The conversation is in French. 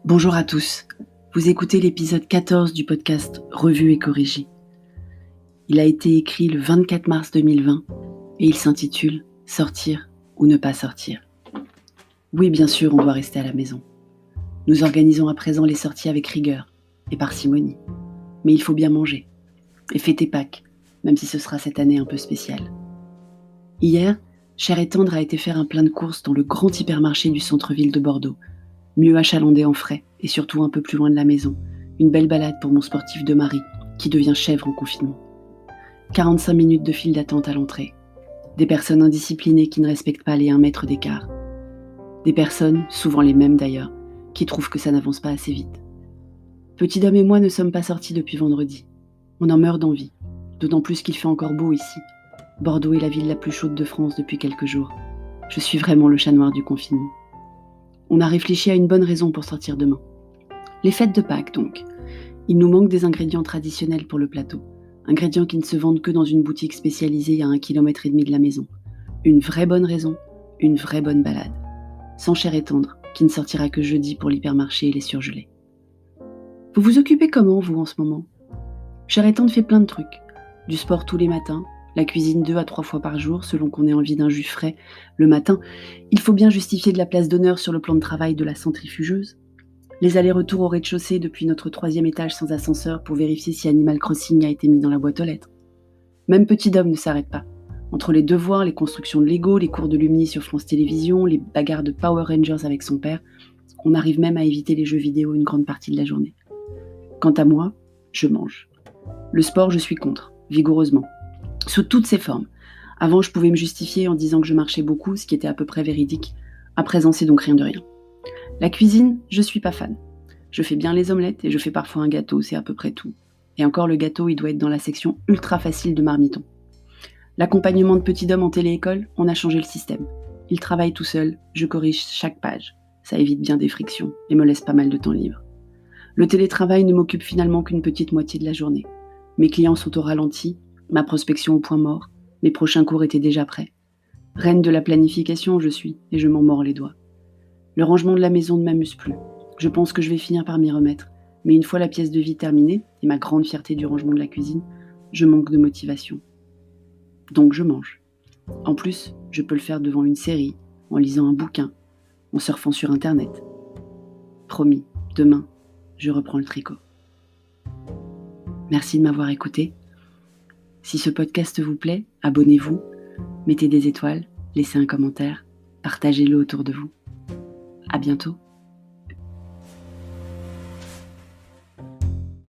Bonjour à tous, vous écoutez l'épisode 14 du podcast Revu et corrigé. Il a été écrit le 24 mars 2020 et il s'intitule « Sortir ou ne pas sortir ». Oui, bien sûr, on doit rester à la maison. Nous organisons à présent les sorties avec rigueur et parcimonie. Mais il faut bien manger et fêter Pâques, même si ce sera cette année un peu spéciale. Hier, Cher et Tendre a été faire un plein de courses dans le grand hypermarché du centre-ville de Bordeaux. Mieux achalandé en frais et surtout un peu plus loin de la maison. Une belle balade pour mon sportif de mari qui devient chèvre en confinement. 45 minutes de file d'attente à l'entrée. Des personnes indisciplinées qui ne respectent pas les 1 mètre d'écart. Des personnes, souvent les mêmes d'ailleurs, qui trouvent que ça n'avance pas assez vite. Petit Dom et moi ne sommes pas sortis depuis vendredi. On en meurt d'envie, d'autant plus qu'il fait encore beau ici. Bordeaux est la ville la plus chaude de France depuis quelques jours. Je suis vraiment le chat noir du confinement. On a réfléchi à une bonne raison pour sortir demain. Les fêtes de Pâques donc. Il nous manque des ingrédients traditionnels pour le plateau. Ingrédients qui ne se vendent que dans une boutique spécialisée à 1,5 km de la maison. Une vraie bonne raison, une vraie bonne balade. Sans Cher et Tendre, qui ne sortira que jeudi pour l'hypermarché et les surgelés. Vous vous occupez comment, vous, en ce moment ? Cher et Tendre fait plein de trucs. Du sport tous les matins, la cuisine 2 à 3 fois par jour, selon qu'on ait envie d'un jus frais le matin. Il faut bien justifier de la place d'honneur sur le plan de travail de la centrifugeuse. Les allers-retours au rez-de-chaussée depuis notre 3e étage sans ascenseur pour vérifier si Animal Crossing a été mis dans la boîte aux lettres. Même Petit Dom ne s'arrête pas. Entre les devoirs, les constructions de Lego, les cours de Lumni sur France Télévisions, les bagarres de Power Rangers avec son père, on arrive même à éviter les jeux vidéo une grande partie de la journée. Quant à moi, je mange. Le sport, je suis contre, vigoureusement. Sous toutes ses formes. Avant, je pouvais me justifier en disant que je marchais beaucoup, ce qui était à peu près véridique. À présent, c'est donc rien de rien. La cuisine, je suis pas fan. Je fais bien les omelettes et je fais parfois un gâteau, c'est à peu près tout. Et encore, le gâteau, il doit être dans la section ultra facile de Marmiton. L'accompagnement de Petit Dom en télé-école, on a changé le système. Il travaille tout seul, je corrige chaque page. Ça évite bien des frictions et me laisse pas mal de temps libre. Le télétravail ne m'occupe finalement qu'une petite moitié de la journée. Mes clients sont au ralenti, ma prospection au point mort, mes prochains cours étaient déjà prêts. Reine de la planification, je suis, et je m'en mords les doigts. Le rangement de la maison ne m'amuse plus. Je pense que je vais finir par m'y remettre. Mais une fois la pièce de vie terminée, et ma grande fierté du rangement de la cuisine, je manque de motivation. Donc je mange. En plus, je peux le faire devant une série, en lisant un bouquin, en surfant sur Internet. Promis, demain, je reprends le tricot. Merci de m'avoir écouté. Si ce podcast vous plaît, abonnez-vous, mettez des étoiles, laissez un commentaire, partagez-le autour de vous. À bientôt.